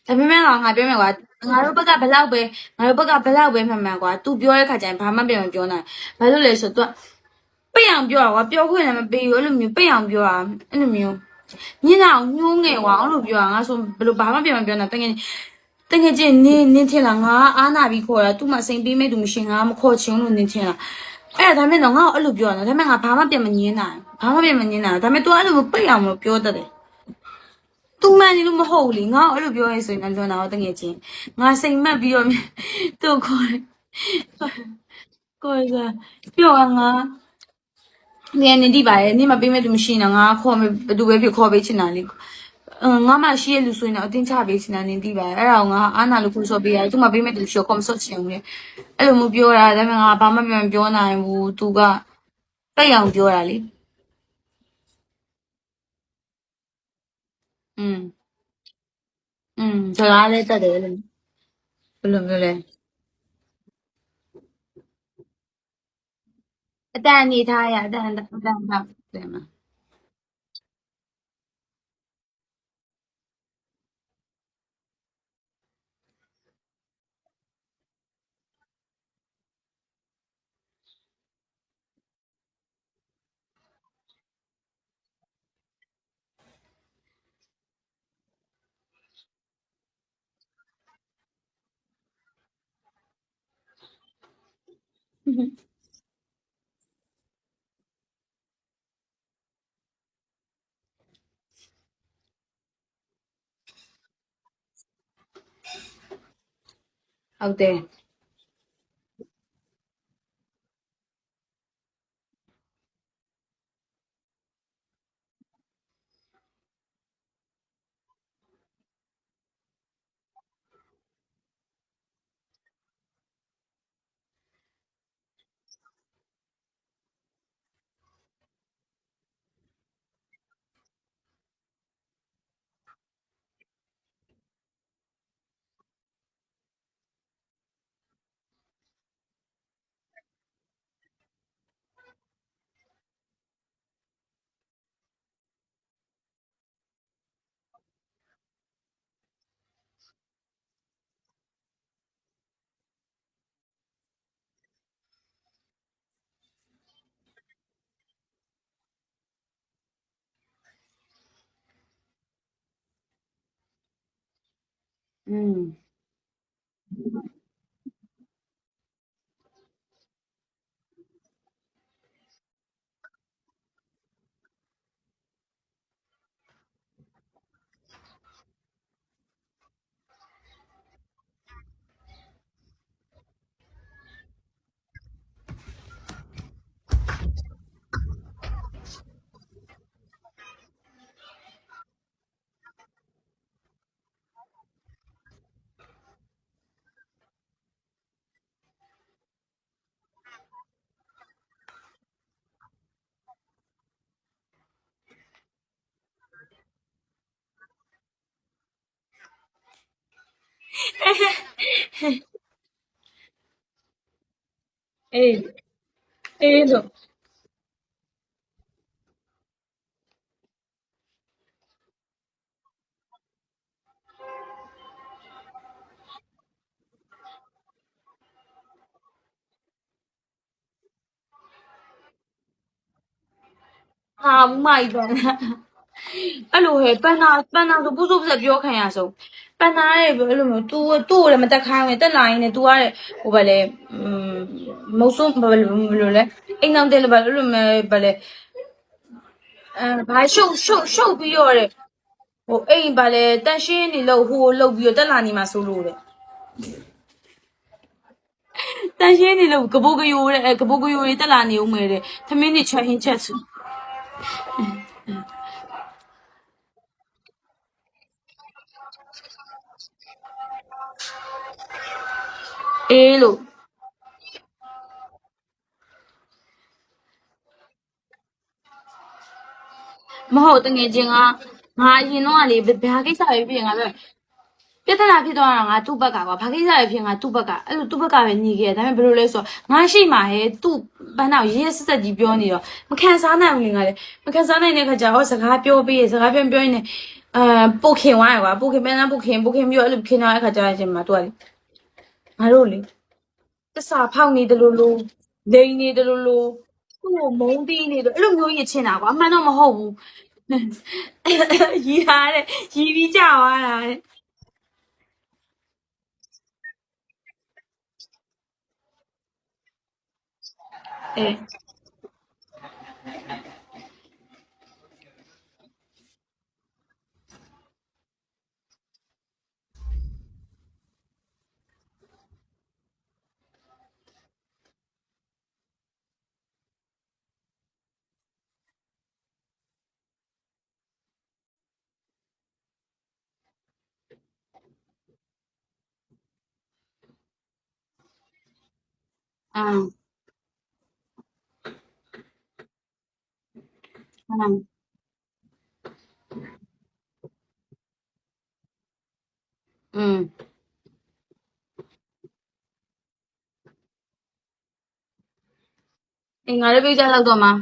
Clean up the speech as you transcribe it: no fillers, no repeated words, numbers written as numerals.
ဒါပေမဲ့ငါပြောမယ်ကွာငါတို့ဘက်ကဘလောက်ပဲငါတို့ဘက်ကဘလောက်ပဲမှန်မှန်ကွာ तू ပြောတဲ့ခါကျရင်ဘာမှပြန်မပြောနိုင်ဘာလို့လဲဆိုတော့ तू ပိတ်အောင်ပြောတာကွာပြောခွင့်လည်းမပေးဘူးအဲ့လိုမျိုးပိတ်အောင်ပြောတာအဲ့လိုမျိုးညင်အောင်ညှိုးငယ်ကွာအဲ့လိုပြောတာငါဆိုဘယ်လိုဘာမှပြန်မပြောနိုင်တကယ်ချင်းနင်းထင်လားငါအားနာပြီးခေါ်တာ तू မှစိန်ပေးမဲ့ तू မရှိငါမခေါ်ချင်လို့နင်းထင်လားအဲ့ဒါဒါမဲ့တော့ငါ့ကိုအဲ့လိုပြောတာဒါမဲ့ငါဘာမှပြန်မငင်းနိုင်ဘာမှပြန်မငင်းနိုင်ဒါမဲ့ तू အဲ့လိုပိတ်အောင်မပြောတတ်တယ်သူမှန်နေလို့မဟုတ်ဘူးလေငါ့ကိုအဲ့လိုပြောရဲဆိုရင်လည်းလွန်တာတော့တကယ်ချင်းငါစိတ်မက်ပြီးတော့သူ့ခေါ်ကိုယ်ကပြောငါနေဒီပါရဲ့နေမပေးမဲ့သူမရှိနေငါခေါ်မယ်ဘယ်သူပဲဖြစ်ခေါ်ပေးချင်တာလေငါမရှိရဲ့လူဆိုရင်တော့အတင်းချပေးချင်တာနေဒီပါအဲ့ဒါငါအားနာလို့ခုစောပေးရတယ်သူမပေးမဲ့သူရှိခေါ်မစောချင်ဘူးလေအဲ့လိုမျိုးပြောတာဒါပေမဲ့ငါဘာမှပြန်ပြောနိုင်ဘူးသူကတိတ်အောင်ပြောတာလေอืมစကားလည်းတက်တယ်လို့ဘယ်လိုမျိုးလဲအတန်အနေထားရအတန်ထားတယ်မှာဟုတ်တယ်อืมအေးအေးလို့ဟာမိုက်တယ်အဲ့လိုဟဲ့ပန်နာဆိုပူးစုပ်ဆက်ပြောခံရဆုံးပန်နာရဲ့အဲ့လိုမျိုး तू ကိုလည်းမတက်ခိုင်းဘူးတက်လာရင်လည်း तू ကဟိုဗလဲမုတ်ဆိုးဘယ်လိုလဲအိမ်အောင်တယ်လည်းဗလို့ဗလဲဘာရှုပ်ပြီးတော့တဲ့ဟိုအိမ်ဗလဲတန်ရှင်းနေလို့ဟိုလှုပ်ပြီးတော့တက်လာနေမှာဆိုလို့တဲ့တန်ရှင်းနေလို့ကပိုးကယိုတဲ့ကပိုးကယိုတွေတက်လာနေဦးမယ်တဲ့သမင်းတွေချက်ဟင်းချက်စုအေးလို့မဟုတ်တငယ်ချင်းကငါအရင်တော့ကလေဘာကိစ္စပဲဖြစ်ရင်ငါပြောပြဿနာဖြစ်သွားတာငါသူ့ဘက်ကကွာဘာကိစ္စပဲဖြစ်ငါသူ့ဘက်ကအဲ့လိုသူ့ဘက်ကပဲညီခဲ့ဒါပေမဲ့ဘယ်လိုလဲဆိုတော့ငါရှိမှဟဲ့သူ့ဘန်းတော့ရေးဆက်ကြီးပြောနေတော့မခံစားနိုင်ဘူးငါလေမခံစားနိုင်တဲ့ခါကျတော့စကားပြောပြီးစကားပြောရင်လည်း ပိုခင်သွားရကွာပိုခင်မင်းသားပိုခင်ပြီးတော့အဲ့လိုခင်သွားတဲ့အခါကျရင်ရှင်မှာသူကလေငါတို့လေတစ္ဆာဖောက်နေတယ်လို့လိန်နေတယ်လို့သူ့ကိုမုန်းတီးနေတယ်အဲ့လိုမျိုးရချင်တာကွာအမှန်တော့မဟုတ်ဘူးရီးထားတဲ့ရီးပြီးကြသွားတာတဲ့အဲအမ်အမ်อืมအင်္ဂါလေးပြကြတော့တော့မှာ